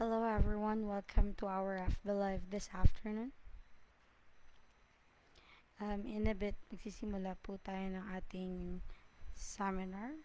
Hello everyone, welcome to our FB Live this afternoon. In a bit, magsisimula po tayo ng ating seminar.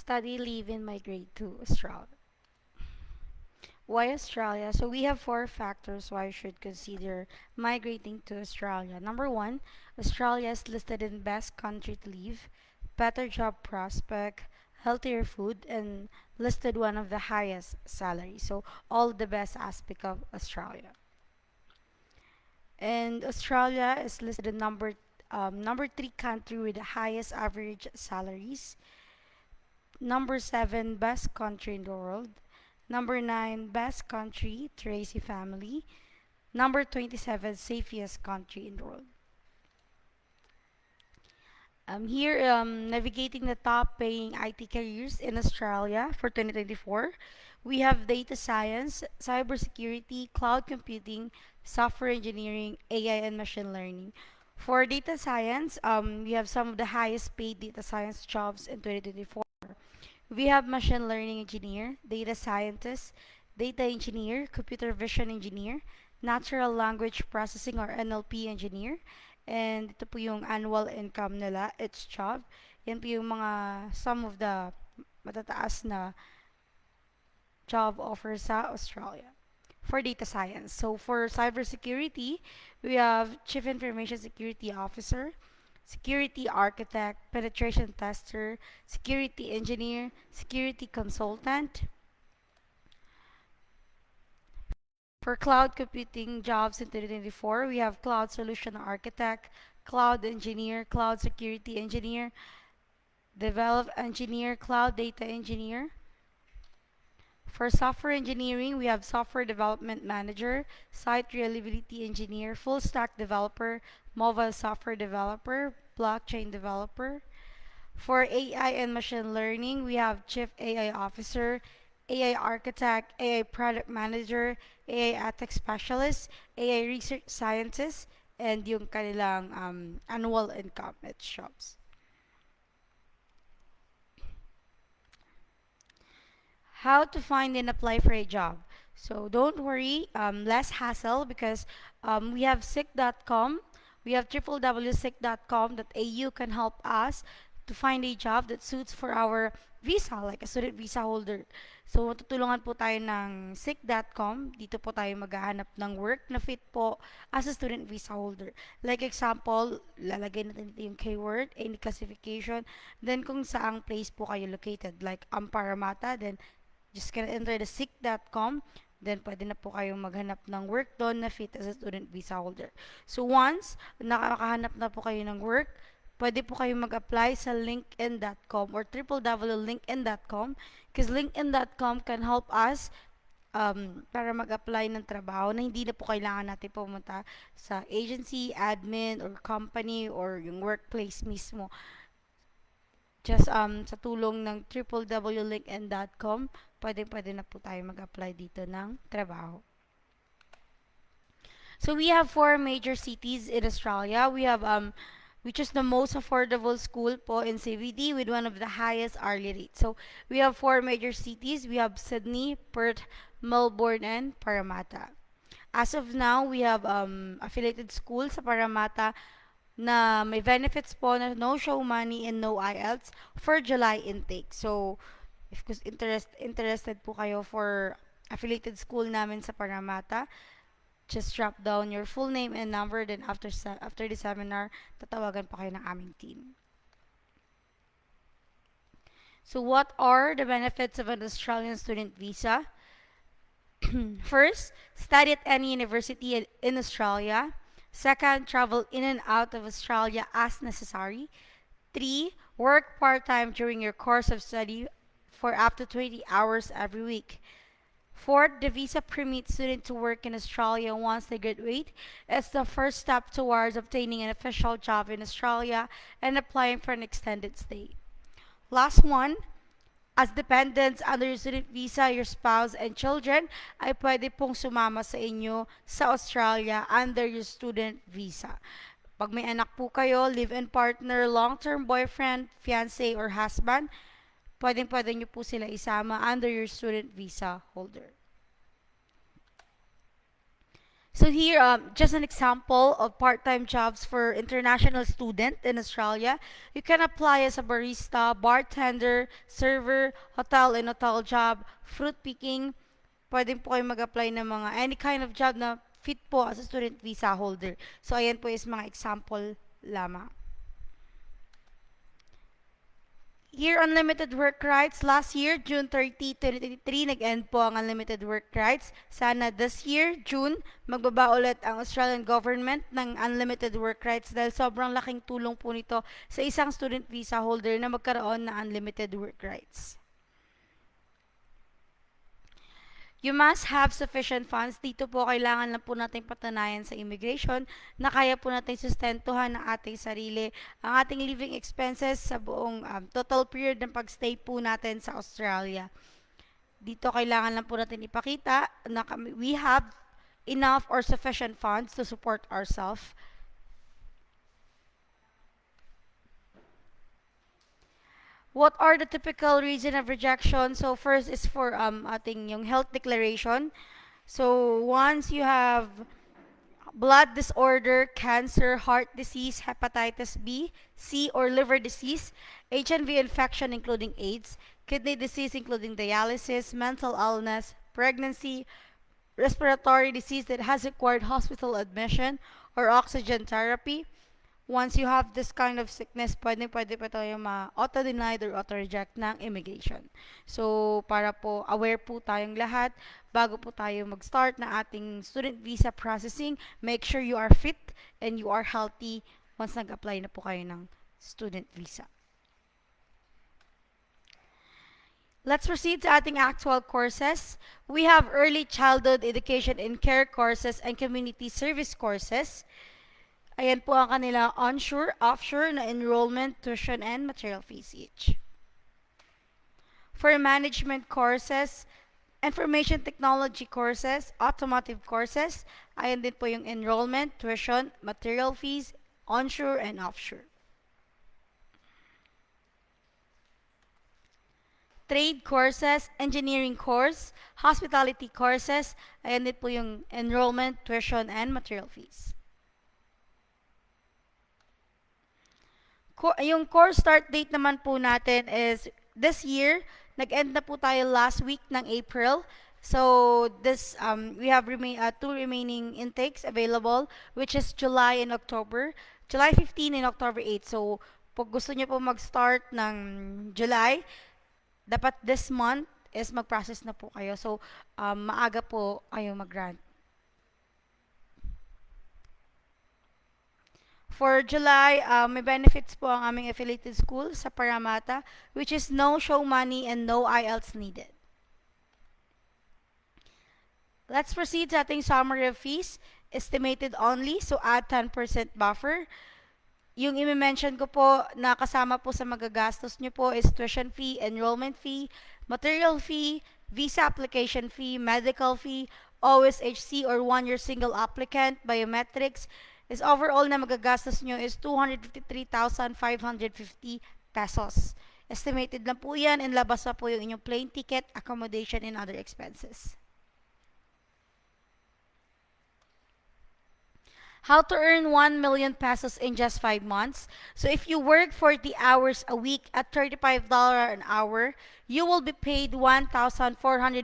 Study, live, and migrate to Australia. Why Australia? So we have four factors why you should consider migrating to Australia. Number one, Australia is listed in best country to live, better job prospect, healthier food, and listed one of the highest salaries. So all the best aspect of Australia. And Australia is listed in number three country with the highest average salaries. Number seven, best country in the world. Number nine, best country to raise a family. Number 27, safest country in the world. Here, navigating the top paying IT careers in Australia for 2024. We have data science, cybersecurity, cloud computing, software engineering, AI, and machine learning. For data science, we have some of the highest paid data science jobs in 2024. We have machine learning engineer, data scientist, data engineer, computer vision engineer, natural language processing or NLP engineer, and ito po yung annual income nila, each job. Yan po yung mga some of the matataas na job offers sa Australia for data science. So for cybersecurity, we have Chief Information Security Officer, security architect, penetration tester, security engineer, security consultant. For cloud computing jobs in 2024, we have cloud solution architect, cloud engineer, cloud security engineer, develop engineer, cloud data engineer. For software engineering, we have software development manager, site reliability engineer, full stack developer, mobile software developer, blockchain developer. For AI and machine learning, we have chief AI officer, AI architect, AI product manager, AI ethics specialist, AI research scientist, and yung kanilang annual income at shops. How to find and apply for a job. So don't worry, less hassle because we have sick.com. We have www.sick.com.au can help us to find a job that suits for our visa, like a student visa holder. So tutulungan po tayo ng sick.com. Dito po tayo maghahanap ng work na fit po as a student visa holder. Like example, lalagay natin dito yung keyword, any classification, then kung saang place po kayo located, like Paramata, then just gonna enter the sick.com. Then, pwede na po kayong maghanap ng work doon na fit as a student visa holder. So, once nakakahanap na po kayo ng work, pwede po kayong mag-apply sa linkedin.com or www.linkedin.com because linkedin.com can help us para mag-apply ng trabaho na hindi na po kailangan natin pumunta sa agency, admin, or company, or yung workplace mismo. Just sa tulong ng www.linkedin.com, pwede na po tayo mag-apply dito ng trabaho. So we have four major cities in Australia. We have which is the most affordable school po in CBD with one of the highest hourly rates. So we have four major cities. We have Sydney, Perth, Melbourne, and Parramatta. As of now, we have affiliated schools sa Parramatta na may benefits po na no show money and no IELTS for July intake. So, if interested po kayo for affiliated school namin sa Parramatta, just drop down your full name and number, then after the seminar, tatawagan pa kayo ng aming team. So what are the benefits of an Australian student visa? First, study at any university in Australia. Second, travel in and out of Australia as necessary. 3. Work part-time during your course of study for up to 20 hours every week. Fourth, the visa permits students to work in Australia once they graduate. It's the first step towards obtaining an official job in Australia and applying for an extended stay. Last one, as dependents under your student visa, your spouse and children ay pwede pong sumama sa inyo sa Australia under your student visa. Pag may anak po kayo, live-in partner, long-term boyfriend, fiancé, or husband, pwede nyo po sila isama under your student visa holder. So here, just an example of part-time jobs for international student in Australia. You can apply as a barista, bartender, server, hotel and hotel job, fruit picking. Pwede po kayo mag-apply ng mga any kind of job na fit po as a student visa holder. So ayan po is mga example lamang. Here, unlimited work rights. Last year, June 30, 2023, nag-end po ang unlimited work rights. Sana this year, June, magbaba ulit ang Australian government ng unlimited work rights dahil sobrang laking tulong po nito sa isang student visa holder na magkaroon ng unlimited work rights. You must have sufficient funds. Dito po kailangan lang po natin patunayan sa immigration na kaya po natin sustentuhan ng ating sarili, ang ating living expenses sa buong total period ng pagstay po natin sa Australia. Dito kailangan lang po natin ipakita na we have enough or sufficient funds to support ourselves. What are the typical reason of rejection? So first is for ating yung health declaration. So once you have blood disorder, cancer, heart disease, hepatitis B, C, or liver disease, HIV infection including AIDS, kidney disease including dialysis, mental illness, pregnancy, respiratory disease that has required hospital admission or oxygen therapy. Once you have this kind of sickness, pwede pa tayo ma-auto-denied or auto-reject ng immigration. So, para po aware po tayong lahat, bago po tayo mag-start na ating student visa processing, make sure you are fit and you are healthy once nag-apply na po kayo ng student visa. Let's proceed to ating actual courses. We have early childhood education and care courses and community service courses. Ayan po ang kanila onshore, offshore na enrollment, tuition, and material fees each. For management courses, information technology courses, automotive courses, ayan din po yung enrollment, tuition, material fees, onshore and offshore. Trade courses, engineering course, hospitality courses, ayan din po yung enrollment, tuition, and material fees. Yung course start date naman po natin is this year. Nag-end na po tayo last week ng April. So this we have two remaining intakes available, which is July and October. July 15 and October 8. So pag gusto niyo po mag-start ng July, dapat this month is mag-process na po kayo. So maaga po kayo mag-grant. For July, may benefits po ang aming affiliated school sa Parramatta, which is no show money and no IELTS needed. Let's proceed sa ating summary of fees. Estimated only, so add 10% buffer. Yung i-mention ko po na kasama po sa magagastos nyo po is tuition fee, enrollment fee, material fee, visa application fee, medical fee, OSHC or 1-year single applicant, biometrics, is overall na magagastos nyo is 253,550 pesos. Estimated lang po yan and labas na po yung inyong plane ticket, accommodation, and other expenses. How to earn 1 million pesos in just 5 months. So if you work 40 hours a week at $35 an hour, you will be paid 1,400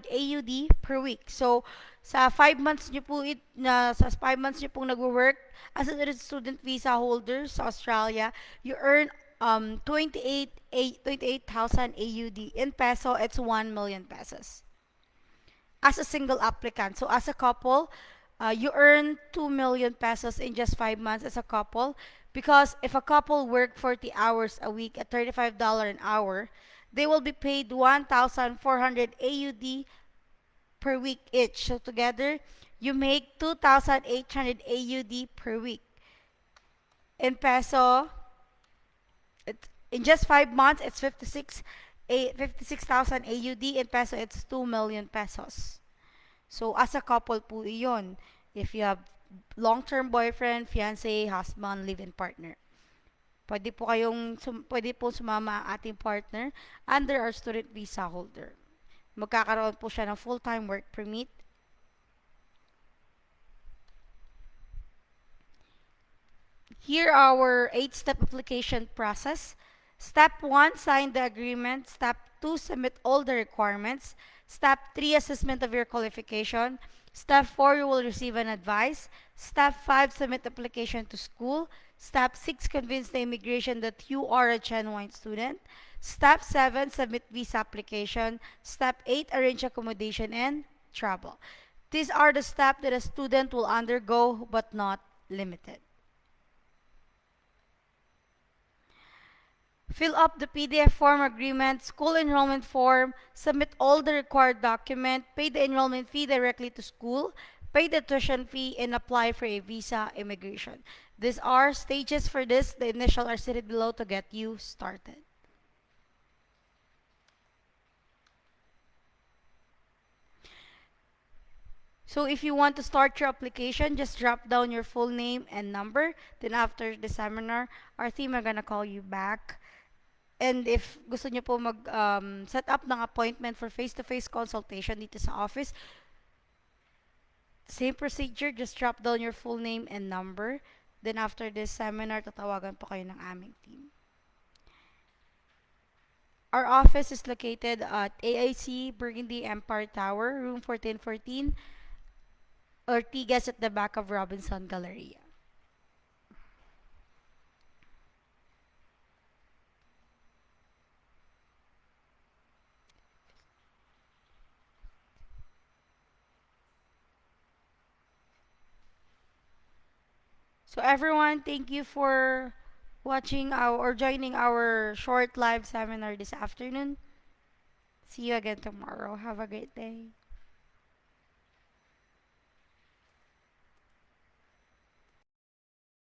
AUD per week. So sa 5 months nyo po sa 5 months nyo pong nagwo-work as a student visa holder sa Australia, you earn 28,000 AUD. In peso, it's 1 million pesos. As a single applicant. So as a couple, you earn 2 million pesos in just 5 months as a couple, because if a couple work 40 hours a week at $35 an hour, they will be paid 1,400 AUD per week each. So together, you make 2,800 AUD per week. In peso, in just 5 months, it's 56,000 AUD. In peso, it's 2 million pesos. So, as a couple po iyon. If you have long-term boyfriend, fiancé, husband, live-in partner. Pwede po sumama ang ating partner under our student visa holder. Magkakaroon po siya ng full-time work permit. Here our 8-step application process. Step 1, sign the agreement. Step 2, submit all the requirements. Step 3, assessment of your qualification. Step 4, you will receive an advice. Step 5, submit application to school. Step 6, convince the immigration that you are a genuine student. Step 7, submit visa application. Step 8, arrange accommodation and travel. These are the steps that a student will undergo, but not limited. Fill up the PDF form agreement, school enrollment form, submit all the required document, pay the enrollment fee directly to school, pay the tuition fee, and apply for a visa immigration. These are stages for this. The initial are stated below to get you started. So if you want to start your application, just drop down your full name and number. Then after the seminar, our team are gonna call you back. And if gusto niyo po set up ng appointment for face-to-face consultation dito sa office, same procedure, just drop down your full name and number. Then after this seminar, tatawagan po kayo ng aming team. Our office is located at AIC Burgundy Empire Tower, room 1414, Ortigas at the back of Robinson Galleria. So everyone, thank you for watching or joining our short live seminar this afternoon. See you again tomorrow. Have a great day.